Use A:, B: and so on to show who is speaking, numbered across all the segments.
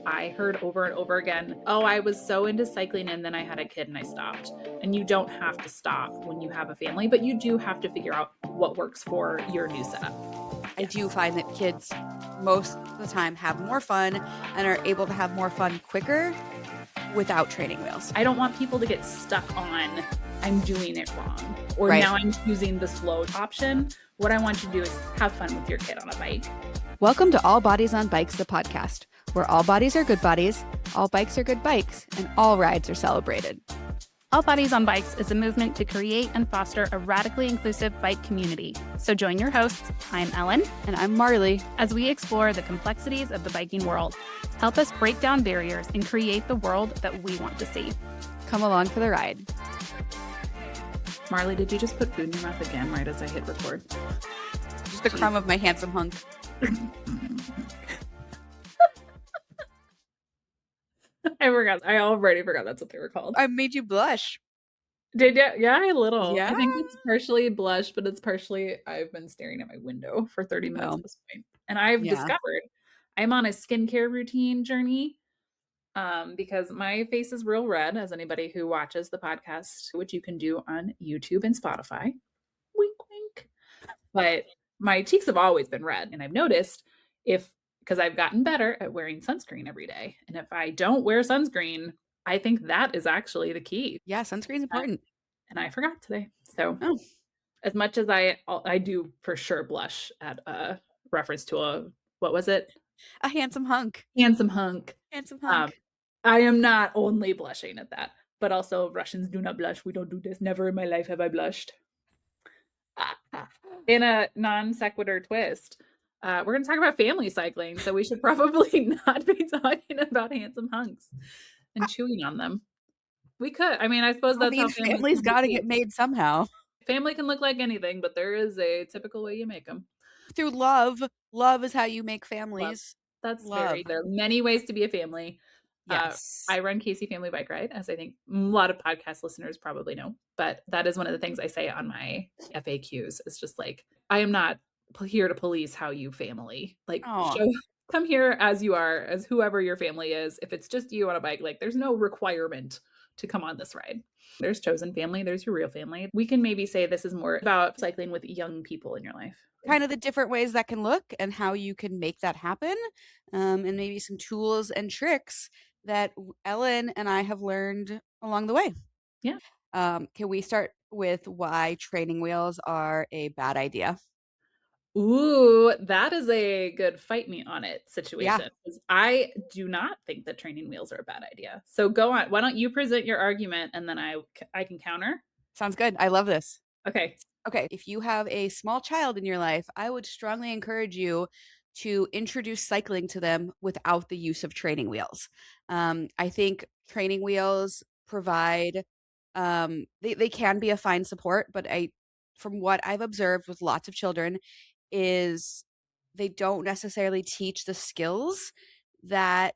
A: I heard over and over again, oh, I was so into cycling and then I had a kid and I stopped. And you don't have to stop when you have a family, but you do have to figure out what works for your new setup.
B: I
A: Yes.
B: do find that kids most of the time have more fun and are able to have more fun quicker without training wheels.
A: I don't want people to get stuck on, I'm doing it wrong, or
B: Right.
A: now I'm choosing the slow option. What I want you to do is have fun with your kid on a bike.
B: Welcome to All Bodies on Bikes, the podcast, where all bodies are good bodies, all bikes are good bikes, and all rides are celebrated.
C: All Bodies on Bikes is a movement to create and foster a radically inclusive bike community. So join your hosts, I'm Ellen,
B: And I'm Marley,
C: as we explore the complexities of the biking world. Help us break down barriers and create the world that we want to see.
B: Come along for the ride.
A: Marley, did you just put food in your mouth again right as I hit record?
B: Just a crumb of my handsome hunk.
A: I already forgot that's what they were called.
B: I made you blush.
A: Did you? Yeah, a little.
B: Yeah.
A: I think it's partially blush, but it's partially I've been staring at my window for 30 minutes
B: Oh.
A: at this point. And I've
B: Yeah.
A: discovered I'm on a skincare routine journey because my face is real red, as anybody who watches the podcast, which you can do on YouTube and Spotify. Wink, wink. But my cheeks have always been red. And I've noticed because I've gotten better at wearing sunscreen every day. And if I don't wear sunscreen, I think that is actually the key.
B: Yeah, sunscreen's important.
A: And I forgot today. So
B: Oh.
A: as much as I do for sure blush at a reference to what was it?
B: A handsome hunk.
A: Handsome hunk.
B: Handsome hunk.
A: I am not only blushing at that, but also Russians do not blush. We don't do this. Never in my life have I blushed. In a non sequitur twist, we're going to talk about family cycling, so we should probably not be talking about handsome hunks and chewing on them. We could. I mean, I suppose that's how
B: family's got to get made somehow.
A: Family can look like anything, but there is a typical way you make them.
B: Through love. Love is how you make families.
A: That's
B: Love.
A: there are many ways to be a family.
B: Yes.
A: I run Casey Family Bike Ride, as I think a lot of podcast listeners probably know. But that is one of the things I say on my FAQs. It's just like, I am not here to police how you family. Like, come here as you are, as whoever your family is. If it's just you on a bike, like, there's no requirement to come on this ride. There's chosen family. There's your real family. We can maybe say this is more about cycling with young people in your life.
B: Kind of the different ways that can look and how you can make that happen. And maybe some tools and tricks that Ellen and I have learned along the way.
A: Yeah.
B: Can we start with why training wheels are a bad idea?
A: Ooh, that is a good fight me on it situation.
B: Yeah.
A: Because I do not think that training wheels are a bad idea. So go on. Why don't you present your argument and then I can counter?
B: Sounds good. I love this.
A: Okay.
B: If you have a small child in your life, I would strongly encourage you to introduce cycling to them without the use of training wheels. I think training wheels provide, they can be a fine support, but from what I've observed with lots of children, is they don't necessarily teach the skills that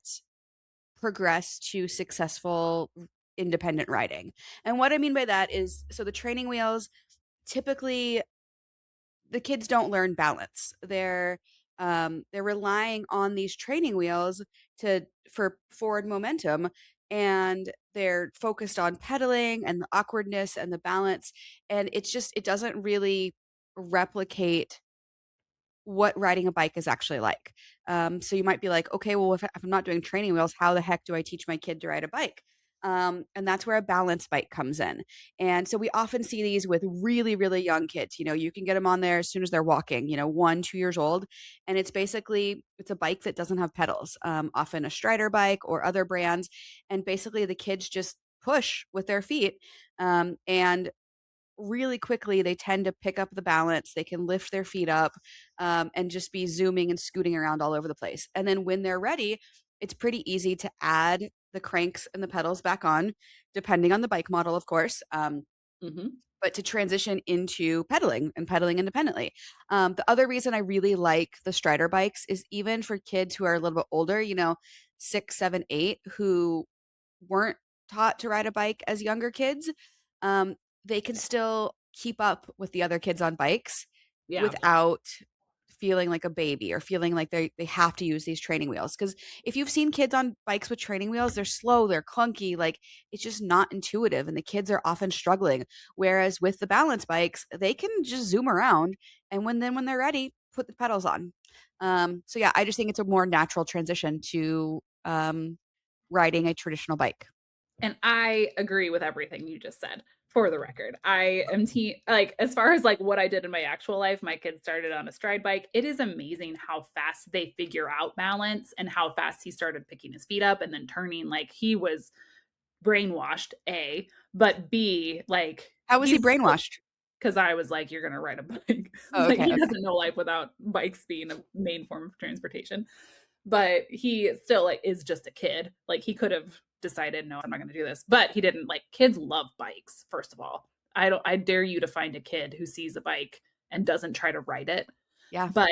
B: progress to successful independent riding. And what I mean by that is, so the training wheels, typically the kids don't learn balance. They're relying on these training wheels for forward momentum, and they're focused on pedaling and the awkwardness and the balance, and it doesn't really replicate what riding a bike is actually like. So you might be like, okay, well, if I'm not doing training wheels, how the heck do I teach my kid to ride a bike? And that's where a balance bike comes in. And so we often see these with really, really young kids. You can get them on there as soon as they're walking, 1, 2 years old. And it's a bike that doesn't have pedals, often a Strider bike or other brands. And basically the kids just push with their feet. And really quickly, they tend to pick up the balance. They can lift their feet up and just be zooming and scooting around all over the place. And then when they're ready, it's pretty easy to add the cranks and the pedals back on, depending on the bike model, of course. But to transition into pedaling and pedaling independently. The other reason I really like the Strider bikes is even for kids who are a little bit older, 6, 7, 8, who weren't taught to ride a bike as younger kids. They can still keep up with the other kids on bikes without feeling like a baby or feeling like they have to use these training wheels. Because if you've seen kids on bikes with training wheels, they're slow, they're clunky, like it's just not intuitive, and the kids are often struggling. Whereas with the balance bikes, they can just zoom around, and when they're ready, put the pedals on. So yeah, I just think it's a more natural transition to riding a traditional bike.
A: And I agree with everything you just said. For the record, I am like, as far as like what I did in my actual life, my kid started on a stride bike. It is amazing how fast they figure out balance and how fast he started picking his feet up and then turning. Like he was brainwashed, A, but B, like
B: How was he brainwashed?
A: because I was like, you're gonna ride a bike.
B: Oh,
A: Like
B: okay,
A: he
B: okay.
A: doesn't know life without bikes being a main form of transportation. But he still like is just a kid. Like he could have decided, no, I'm not gonna do this. But he didn't. Like kids love bikes, first of all. I dare you to find a kid who sees a bike and doesn't try to ride it.
B: Yeah.
A: But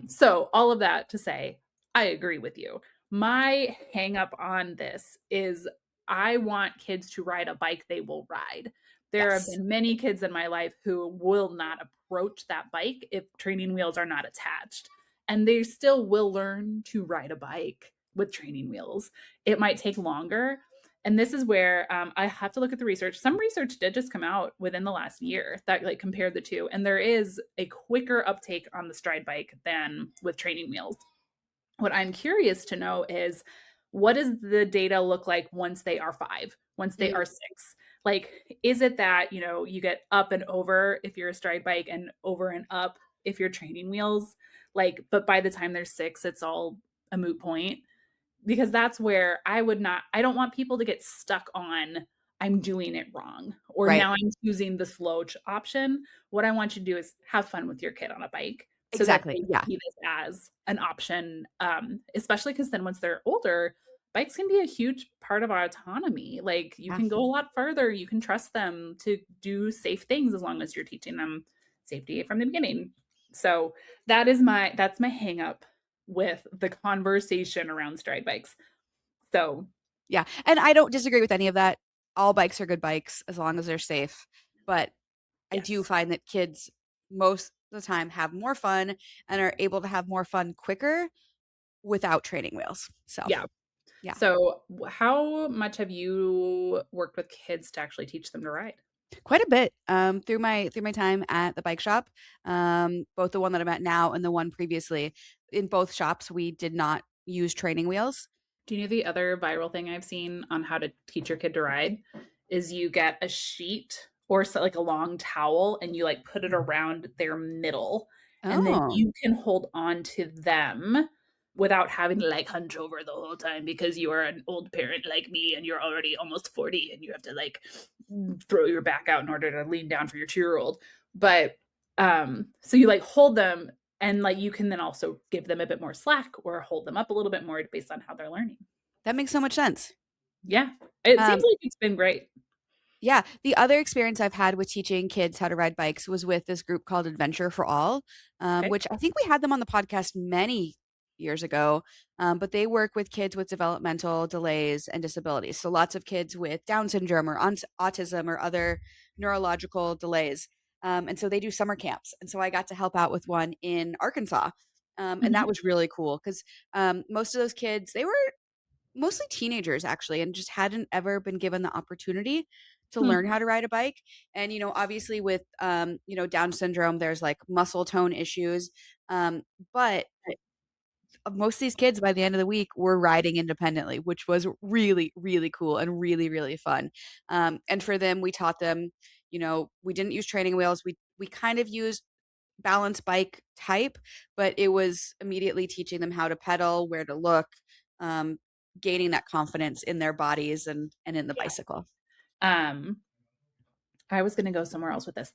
A: so all of that to say, I agree with you. My hang up on this is I want kids to ride a bike they will ride. There have
B: Yes.
A: been many kids in my life who will not approach that bike if training wheels are not attached. And they still will learn to ride a bike with training wheels. It might take longer. And this is where I have to look at the research. Some research did just come out within the last year that like compared the two. And there is a quicker uptake on the stride bike than with training wheels. What I'm curious to know is what does the data look like once they are 5, once they are 6? Like, is it that, you get up and over if you're a stride bike and over and up if you're training wheels? Like, but by the time they're 6, it's all a moot point. Because that's where I don't want people to get stuck on, I'm doing it wrong, or
B: Right.
A: now I'm choosing the slow option. What I want you to do is have fun with your kid on a bike so that
B: Exactly.
A: they
B: Yeah.
A: see this as an option, especially because then once they're older, bikes can be a huge part of our autonomy. Like you
B: Yeah.
A: can go a lot further. You can trust them to do safe things as long as you're teaching them safety from the beginning. So that's my hang up with the conversation around stride bikes. So,
B: Yeah. And I don't disagree with any of that. All bikes are good bikes as long as they're safe. But I do
A: yes.
B: find that kids most of the time have more fun and are able to have more fun quicker without training wheels. So,
A: Yeah.
B: yeah.
A: So, how much have you worked with kids to actually teach them to ride?
B: Quite a bit through my time at the bike shop, both the one that I'm at now and the one previously. In both shops, we did not use training wheels.
A: Do you know the other viral thing I've seen on how to teach your kid to ride is you get a sheet or like a long towel and you like put it around their middle and then
B: Oh,
A: you can hold on to them without having to like hunch over the whole time because you are an old parent like me and you're already almost 40 and you have to like throw your back out in order to lean down for your 2-year-old. But so you like hold them and like you can then also give them a bit more slack or hold them up a little bit more based on how they're learning.
B: that makes so much sense.
A: Yeah. It seems
B: Um,
A: like it's been great.
B: Yeah, the other experience I've had with teaching kids how to ride bikes was with this group called Adventure for All,
A: Okay.
B: which I think we had them on the podcast many years ago. But they work with kids with developmental delays and disabilities. So lots of kids with Down syndrome or autism or other neurological delays. And so they do summer camps. And so I got to help out with one in Arkansas. And that
A: Mhm.
B: was really cool because most of those kids, they were mostly teenagers actually, and just hadn't ever been given the opportunity to
A: Hmm.
B: learn how to ride a bike. And obviously with Down syndrome, there's like muscle tone issues. But most of these kids by the end of the week were riding independently, which was really, really cool and really, really fun. And for them, we taught them, we didn't use training wheels. We kind of used balance bike type, but it was immediately teaching them how to pedal, where to look, um, gaining that confidence in their bodies and in the
A: Yeah.
B: bicycle.
A: Um, I was going to go somewhere else with this.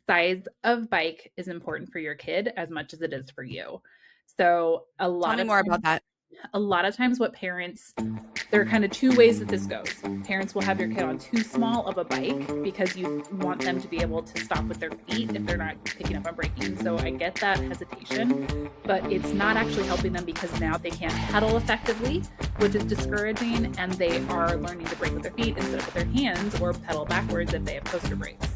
A: Size of bike is important for your kid as much as it is for you. So
B: Tell me more about that.
A: a lot of times what parents, there are kind of two ways that this goes. Parents will have your kid on too small of a bike because you want them to be able to stop with their feet if they're not picking up on braking. So I get that hesitation, but it's not actually helping them because now they can't pedal effectively, which is discouraging, and they are learning to brake with their feet instead of with their hands or pedal backwards if they have coaster brakes.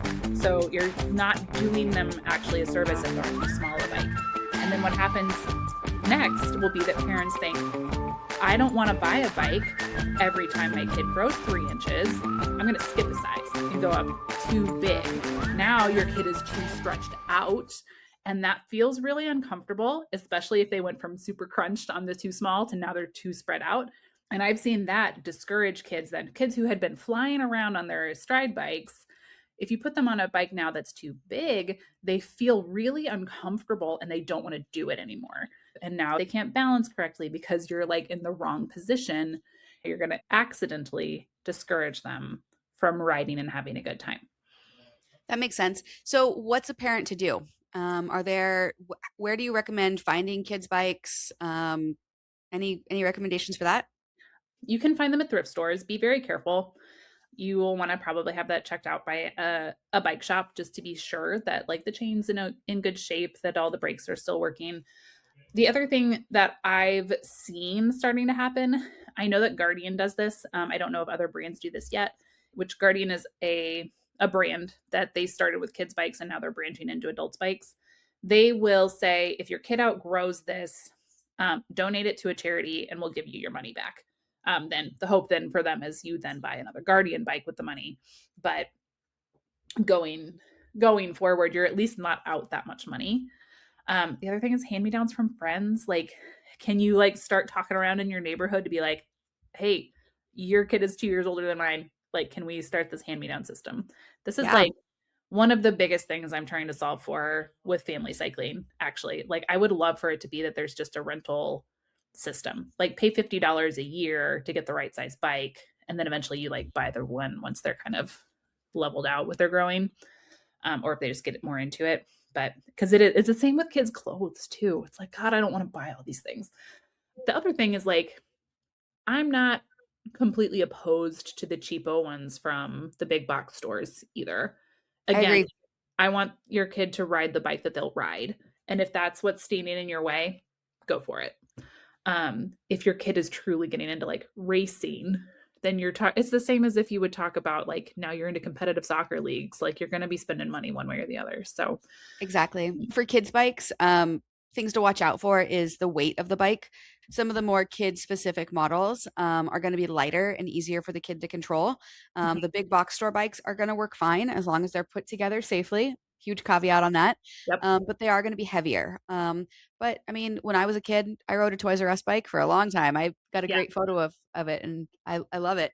A: So you're not doing them actually a service if they're on too small a bike. And And then what happens next will be that parents think, I don't want to buy a bike every time my kid grows 3 inches. I'm going to skip a size and go up too big. Now your kid is too stretched out. And that feels really uncomfortable, especially if they went from super crunched on the too small to now they're too spread out. And I've seen that discourage kids, that kids who had been flying around on their stride bikes, if you put them on a bike now that's too big, they feel really uncomfortable and they don't want to do it anymore. And now they can't balance correctly because you're like in the wrong position. You're going to accidentally discourage them from riding and having a good time.
B: That makes sense. So what's a parent to do? Where do you recommend finding kids' bikes? Any recommendations for that?
A: You can find them at thrift stores. Be very careful. You will want to probably have that checked out by a bike shop just to be sure that like the chain's in good shape, that all the brakes are still working. The other thing that I've seen starting to happen, I know that Guardian does this. I don't know if other brands do this yet, which Guardian is a brand that they started with kids' bikes and now they're branching into adults' bikes. They will say, if your kid outgrows this, donate it to a charity and we'll give you your money back. Then the hope then for them is you then buy another Guardian bike with the money. But going forward, you're at least not out that much money. The other thing is hand-me-downs from friends. Like, can you like start talking around in your neighborhood to be like, hey, your kid is 2 years older than mine. Like, can we start this hand-me-down system? This is
B: Yeah.
A: like one of the biggest things I'm trying to solve for with family cycling, actually. Like, I would love for it to be that there's just a rental system. Like, pay $50 a year to get the right size bike. And then eventually you like buy the one once they're kind of leveled out with their growing, or if they just get more into it. But because it's the same with kids' clothes too. It's like, God, I don't want to buy all these things. The other thing is like, I'm not completely opposed to the cheapo ones from the big box stores either.
B: I
A: Again,
B: agree.
A: I want your kid to ride the bike that they'll ride. And if that's what's standing in your way, go for it. If your kid is truly getting into like racing, then it's the same as if you would talk about like now you're into competitive soccer leagues, like you're going to be spending money one way or the other. So,
B: Exactly. For kids' bikes, things to watch out for is the weight of the bike. Some of the more kid-specific models are going to be lighter and easier for the kid to control.
A: mhm,
B: The big box store bikes are going to work fine as long as they're put together safely. Huge caveat on that.
A: yep.
B: But they are going to be heavier. But I mean, when I was a kid, I rode a Toys R Us bike for a long time. I got a
A: Yeah.
B: great photo of it, and I love it.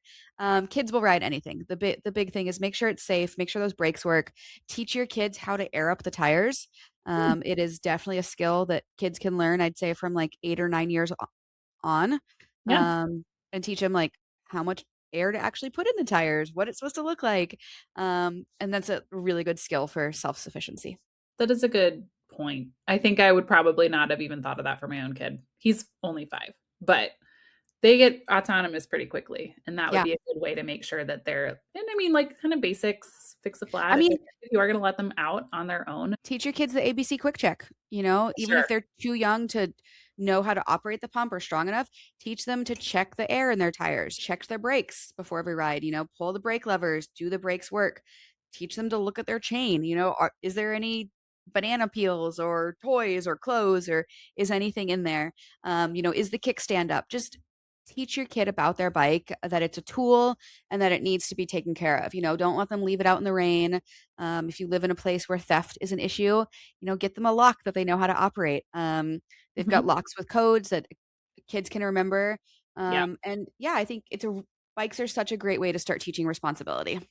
B: Kids will ride anything. The big thing is make sure it's safe, make sure those brakes work. Teach your kids how to air up the tires.
A: Hmm.
B: It is definitely a skill that kids can learn, I'd say from like 8 or 9 years on,
A: Yeah.
B: and teach them like how much air to actually put in the tires, what it's supposed to look like. And that's a really good skill for self-sufficiency.
A: That is a good point. I think I would probably not have even thought of that for my own kid. He's only 5, but they get autonomous pretty quickly. And that would
B: Yeah.
A: be a good way to make sure that and I mean, like kind of basics, fix a
B: I
A: flat.
B: mean,
A: If you are going to let them out on their own,
B: teach your kids the ABC quick check, even
A: sure.
B: if they're too young to know how to operate the pump or strong enough, teach them to check the air in their tires, check their brakes before every ride, pull the brake levers, do the brakes work, teach them to look at their chain, is there any banana peels or toys or clothes or is anything in there? Is the kickstand up? Just teach your kid about their bike, that it's a tool and that it needs to be taken care of. Don't let them leave it out in the rain. If you live in a place where theft is an issue, get them a lock that they know how to operate. They've got
A: Mhm.
B: locks with codes that kids can remember.
A: Yeah.
B: And yeah, I think bikes are such a great way to start teaching responsibility.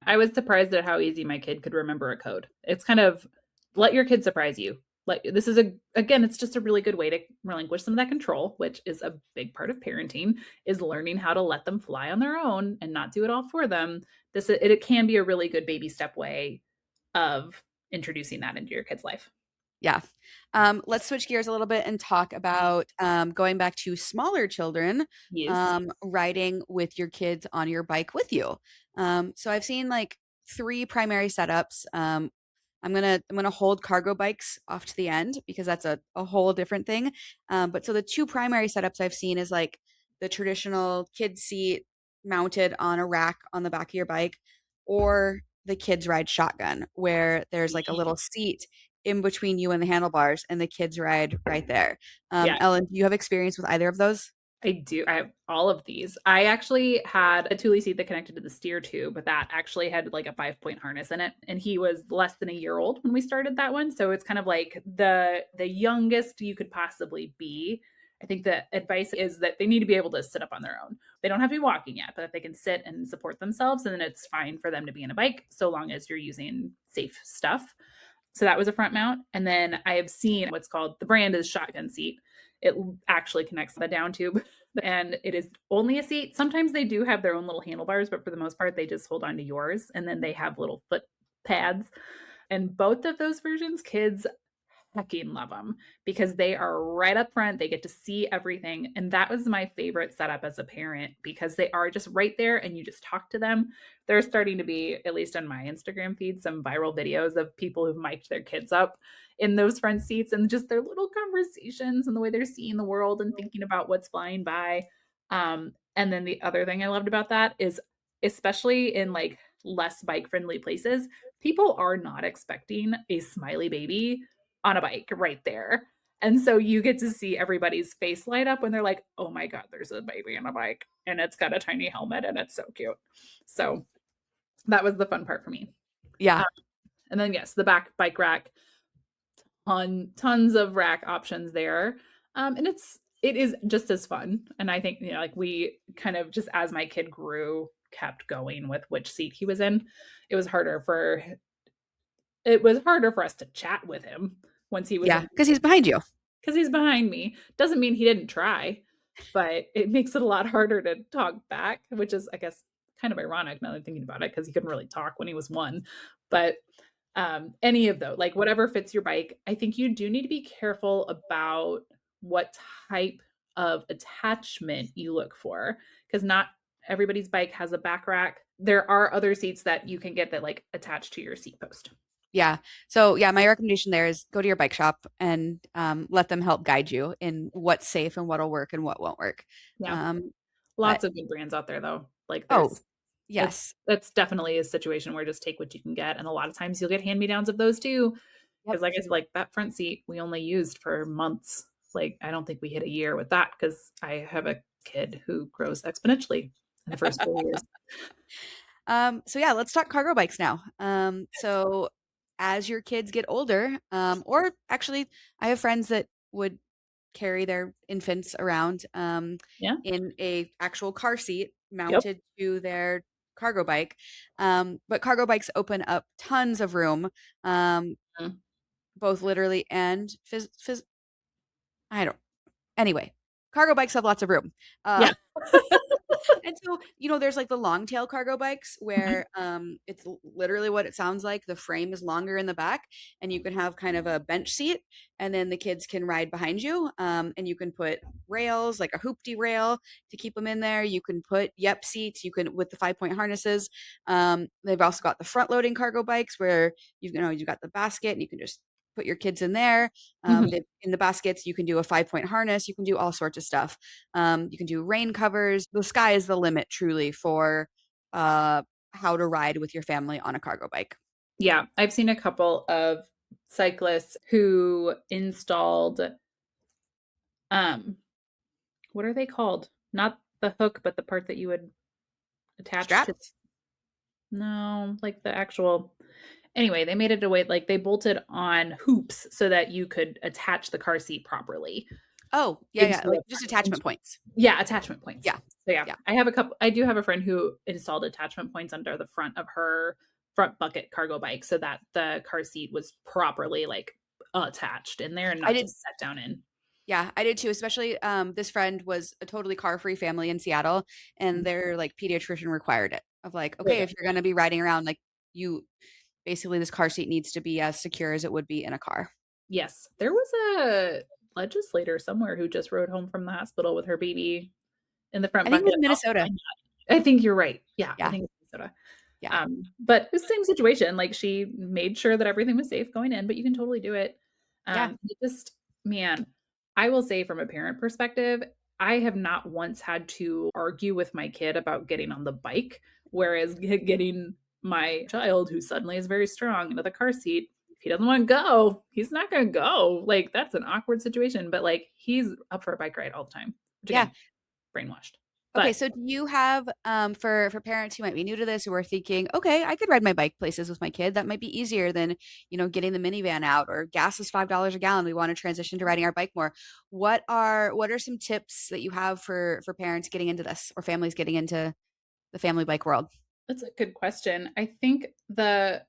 A: I was surprised at how easy my kid could remember a code. It's kind of let your kid surprise you. Like this is again, it's just a really good way to relinquish some of that control, which is a big part of parenting, is learning how to let them fly on their own and not do it all for them. It can be a really good baby step way of introducing that into your kid's life.
B: Yeah. Let's switch gears a little bit and talk about going back to smaller children,
A: Yes.
B: riding with your kids on your bike with you. So I've seen like three primary setups. I'm gonna hold cargo bikes off to the end because that's a whole different thing. But so the two primary setups I've seen is like the traditional kid seat mounted on a rack on the back of your bike, or the kids ride shotgun, where there's like a little seat in between you and the handlebars, and the kids ride right there.
A: Yeah.
B: Ellen, do you have experience with either of those?
A: I do. I have all of these. I actually had a Thule seat that connected to the steer tube, but that actually had like a 5-point harness in it. And he was less than a year old when we started that one. So it's kind of like the youngest you could possibly be. I think the advice is that they need to be able to sit up on their own. They don't have to be walking yet, but if they can sit and support themselves, then it's fine for them to be in a bike so long as you're using safe stuff. So that was a front mount. And then I have seen what's called, the brand is shotgun seat. It actually connects the down tube and it is only a seat. Sometimes they do have their own little handlebars, but for the most part, they just hold on to yours. And then they have little foot pads. And both of those versions, kids fucking love them because they are right up front. They get to see everything. And that was my favorite setup as a parent because they are just right there and you just talk to them. There's starting to be, at least on my Instagram feed, some viral videos of people who've mic'd their kids up in those front seats and just their little conversations and the way they're seeing the world and thinking about what's flying by. And then the other thing I loved about that is, especially in like less bike friendly places, people are not expecting a smiley baby on a bike right there. And so you get to see everybody's face light up when they're like, oh my God, there's a baby on a bike and it's got a tiny helmet and it's so cute. So that was the fun part for me.
B: Yeah.
A: And then yes, the back bike rack, tons of rack options there. And it is just as fun. And I think, like we kind of just, as my kid grew, kept going with which seat he was in. It was harder for us to chat with him once he was
B: Yeah, because he's behind you.
A: Because he's behind me. Doesn't mean he didn't try, but it makes it a lot harder to talk back, which is, I guess, kind of ironic now that I'm thinking about it, because he couldn't really talk when he was 1. But any of those, like whatever fits your bike, I think you do need to be careful about what type of attachment you look for, because not everybody's bike has a back rack. There are other seats that you can get that like attach to your seat post.
B: Yeah. So yeah, my recommendation there is go to your bike shop and let them help guide you in what's safe and what'll work and what won't work.
A: Yeah. Lots of good brands out there though. Like
B: yes.
A: That's definitely a situation where just take what you can get. And a lot of times you'll get hand-me-downs of those too. Because like I said, like that front seat we only used for months. Like I don't think we hit a year with that because I have a kid who grows exponentially in the first 4 years.
B: So yeah, let's talk cargo bikes now. So as your kids get older, or actually I have friends that would carry their infants around in a actual car seat mounted to their cargo bike. But cargo bikes open up tons of room, both literally and anyway, cargo bikes have lots of room. And so, there's like the long tail cargo bikes where it's literally what it sounds like. The frame is longer in the back and you can have kind of a bench seat and then the kids can ride behind you. And you can put rails, like a hoopty rail to keep them in there. You can put seats, you can with the 5-point harnesses. They've also got the front loading cargo bikes where you've got the basket and you can just put your kids in there. In the baskets, you can do a 5-point harness. You can do all sorts of stuff. You can do rain covers. The sky is the limit, truly, for how to ride with your family on a cargo bike.
A: Yeah, I've seen a couple of cyclists who installed, what are they called? Not the hook, but the part that you would attach to. No, like the actual. Anyway, they made it a way, like they bolted on hoops so that you could attach the car seat properly.
B: Oh, yeah, like just attachment points.
A: Yeah, attachment points.
B: Yeah.
A: So yeah, I do have a friend who installed attachment points under the front of her front bucket cargo bike so that the car seat was properly like attached in there and not just set down in.
B: Yeah, I did too. Especially this friend was a totally car-free family in Seattle and their like pediatrician required it of like, okay, if you're going to be riding around, like basically this car seat needs to be as secure as it would be in a car.
A: Yes. There was a legislator somewhere who just rode home from the hospital with her baby in the front.
B: I think it was Minnesota.
A: I think you're right. Yeah. I think it's Minnesota.
B: Yeah.
A: But the same situation. Like she made sure that everything was safe going in, but you can totally do it. Man, I will say from a parent perspective, I have not once had to argue with my kid about getting on the bike, whereas getting my child, who suddenly is very strong, into the car seat he doesn't want to go, he's not going to go. Like, that's an awkward situation, but like, he's up for a bike ride all the time, which
B: Yeah.
A: again, brainwashed.
B: Okay,
A: But
B: so do you have for parents who might be new to this, who are thinking, okay, I could ride my bike places with my kid. That might be easier than, getting the minivan out, or gas is $5 a gallon. We want to transition to riding our bike more. What are some tips that you have for parents getting into this, or families getting into the family bike world?
A: that's a good question. I think the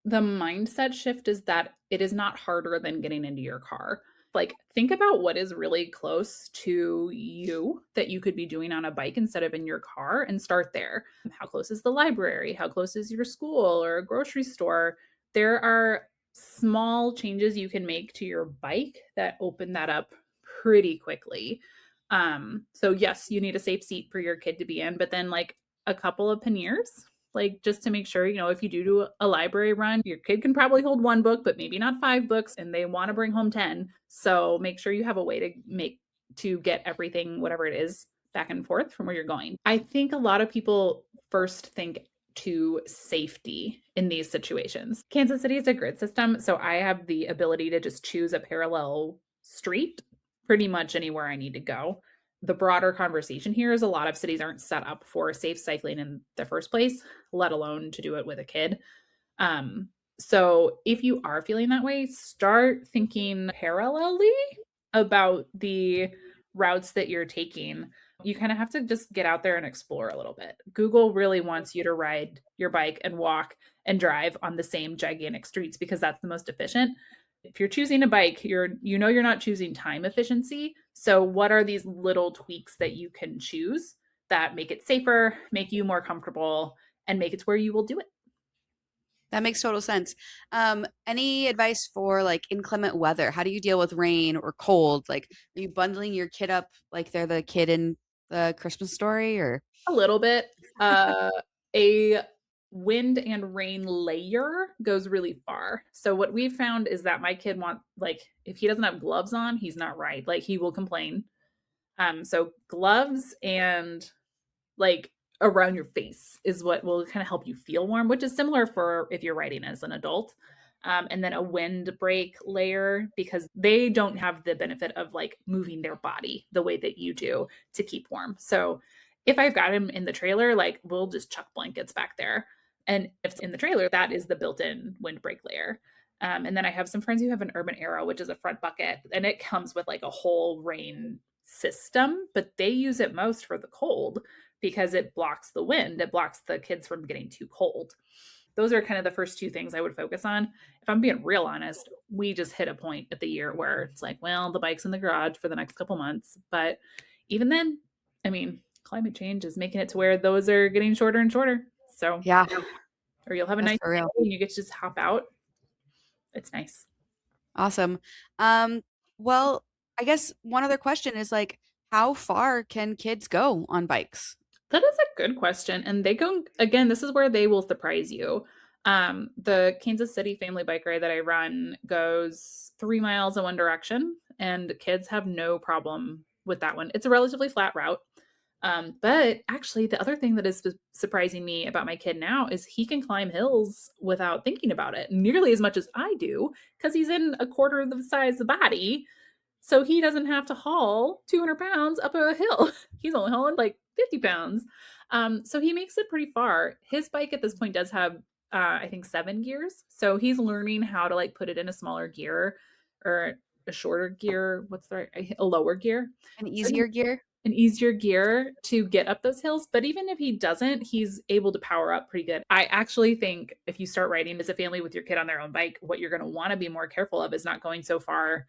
A: mindset shift is that it is not harder than getting into your car. Like, think about what is really close to you that you could be doing on a bike instead of in your car, and start there. How close is the library? How close is your school or a grocery store? There are small changes you can make to your bike that open that up pretty quickly. So yes, you need a safe seat for your kid to be in, but then like a couple of panniers, like just to make sure, if you do a library run, your kid can probably hold one book, but maybe not 5 books, and they want to bring home 10. So make sure you have a way to get everything, whatever it is, back and forth from where you're going. I think a lot of people first think to safety in these situations. Kansas City is a grid system, so I have the ability to just choose a parallel street pretty much anywhere I need to go. The broader conversation here is a lot of cities aren't set up for safe cycling in the first place, let alone to do it with a kid. So if you are feeling that way, start thinking parallelly about the routes that you're taking. You kind of have to just get out there and explore a little bit. Google really wants you to ride your bike and walk and drive on the same gigantic streets because that's the most efficient. If you're choosing a bike, you're not choosing time efficiency. So what are these little tweaks that you can choose that make it safer, make you more comfortable, and make it to where you will do it?
B: That makes total sense. Any advice for like inclement weather? How do you deal with rain or cold? Like, are you bundling your kid up like they're the kid in the Christmas story, or?
A: A little bit. A wind and rain layer goes really far. So what we've found is that my kid like, if he doesn't have gloves on, he's not right. Like, he will complain. So gloves and like around your face is what will kind of help you feel warm, which is similar for if you're riding as an adult. And then a windbreak layer, because they don't have the benefit of like moving their body the way that you do to keep warm. So if I've got him in the trailer, like, we'll just chuck blankets back there. And if it's in the trailer, that is the built-in windbreak layer. And then I have some friends who have an Urban Arrow, which is a front bucket, and it comes with like a whole rain system, but they use it most for the cold because it blocks the wind. It blocks the kids from getting too cold. Those are kind of the first two things I would focus on. If I'm being real honest, we just hit a point at the year where it's like, well, the bike's in the garage for the next couple months. But even then, I mean, climate change is making it to where those are getting shorter and shorter. So,
B: Yeah,
A: or you'll have a
B: that's
A: nice
B: for
A: day
B: real.
A: and you get to just hop out. It's nice.
B: Awesome. Well, I guess one other question is like, how far can kids go on bikes?
A: That is a good question. And they go, again, this is where they will surprise you. The Kansas City family bike ride that I run goes 3 miles in one direction, and kids have no problem with that one. It's a relatively flat route. But actually, the other thing that is surprising me about my kid now is he can climb hills without thinking about it nearly as much as I do, because he's in a quarter of the size of the body. So he doesn't have to haul 200 pounds up a hill. He's only hauling like 50 pounds. So he makes it pretty far. His bike at this point does have, I think, 7 gears. So he's learning how to like put it in a smaller gear or a shorter gear. What's the right, a lower gear?
B: An
A: So
B: easier gear?
A: an easier gear to get up those hills. But even if he doesn't, he's able to power up pretty good. I actually think if you start riding as a family with your kid on their own bike, what you're going to want to be more careful of is not going so far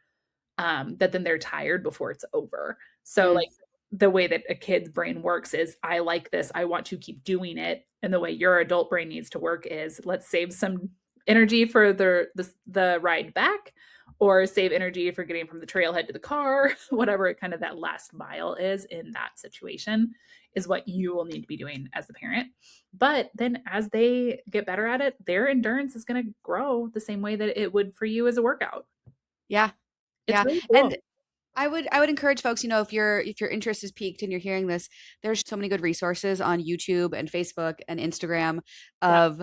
A: that then they're tired before it's over. So
B: Mm,
A: like the way that a kid's brain works is, I like this, I want to keep doing it. And the way your adult brain needs to work is, let's save some energy for the ride back, or save energy for getting from the trailhead to the car, whatever kind of that last mile is in that situation is what you will need to be doing as the parent. But then as they get better at it, their endurance is going to grow the same way that it would for you as a workout.
B: yeah,
A: It's
B: yeah.
A: really
B: And
A: cool.
B: I would encourage folks, if your interest is piqued and you're hearing this, there's so many good resources on YouTube and Facebook and Instagram
A: Yeah.
B: of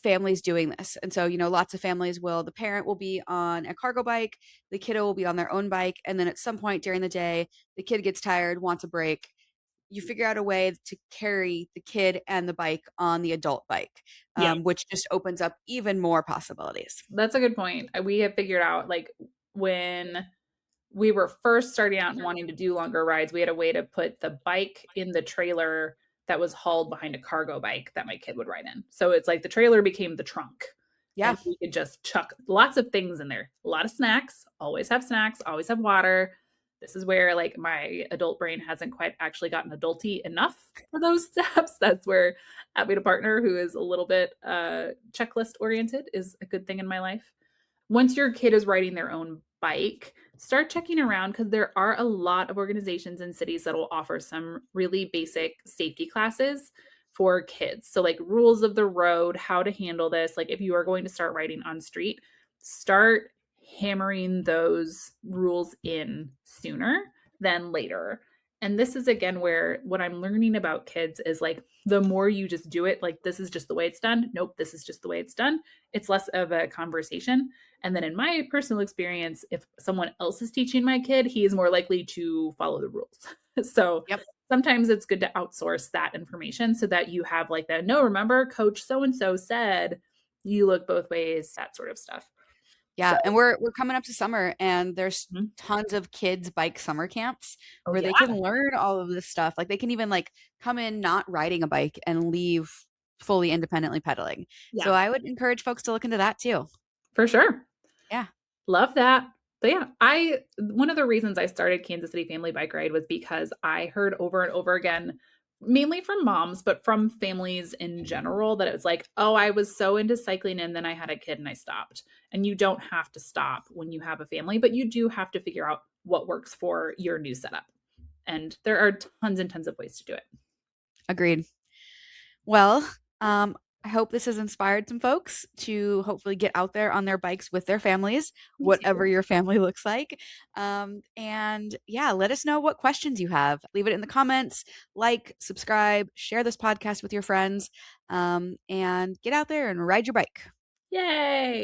B: families doing this. And so, lots of families the parent will be on a cargo bike, the kiddo will be on their own bike. And then at some point during the day, the kid gets tired, wants a break. You figure out a way to carry the kid and the bike on the adult bike,
A: Yeah.
B: which just opens up even more possibilities.
A: That's a good point. We have figured out, like, when we were first starting out and wanting to do longer rides, we had a way to put the bike in the trailer that was hauled behind a cargo bike that my kid would ride in. So it's like the trailer became the trunk.
B: Yeah.
A: And we could just chuck lots of things in there. A lot of snacks, always have water. This is where, like, my adult brain hasn't quite actually gotten adulty enough for those steps. That's where having a partner who is a little bit checklist oriented is a good thing in my life. Once your kid is riding their own bike, start checking around, because there are a lot of organizations and cities that will offer some really basic safety classes for kids. So, like, rules of the road, how to handle this. Like, if you are going to start riding on street, start hammering those rules in sooner than later. And this is again where what I'm learning about kids is, like, the more you just do it, like, this is just the way it's done. Nope, this is just the way it's done. It's less of a conversation. And then in my personal experience, if someone else is teaching my kid, he is more likely to follow the rules. So
B: Yep.
A: sometimes it's good to outsource that information so that you have, like, that, no, remember coach so-and-so said, you look both ways, that sort of stuff.
B: Yeah,
A: So,
B: and we're coming up to summer, and there's
A: mhm.
B: tons of kids bike summer camps
A: Oh
B: where
A: yeah.
B: they can learn all of this stuff. Like, they can even, like, come in not riding a bike and leave fully independently pedaling. So
A: Yeah,
B: I would encourage folks to look into that too.
A: for sure.
B: Yeah.
A: Love that. But yeah, one of the reasons I started Kansas City Family Bike Ride was because I heard over and over again, mainly from moms, but from families in general, that it was like, oh, I was so into cycling and then I had a kid and I stopped. And you don't have to stop when you have a family, but you do have to figure out what works for your new setup. And there are tons and tons of ways to do it.
B: Agreed. Well, I hope this has inspired some folks to hopefully get out there on their bikes with their families,
A: Me
B: whatever
A: too.
B: your family looks like. And yeah, let us know what questions you have. Leave it in the comments, like, subscribe, share this podcast with your friends, and get out there and ride your bike.
A: Yay.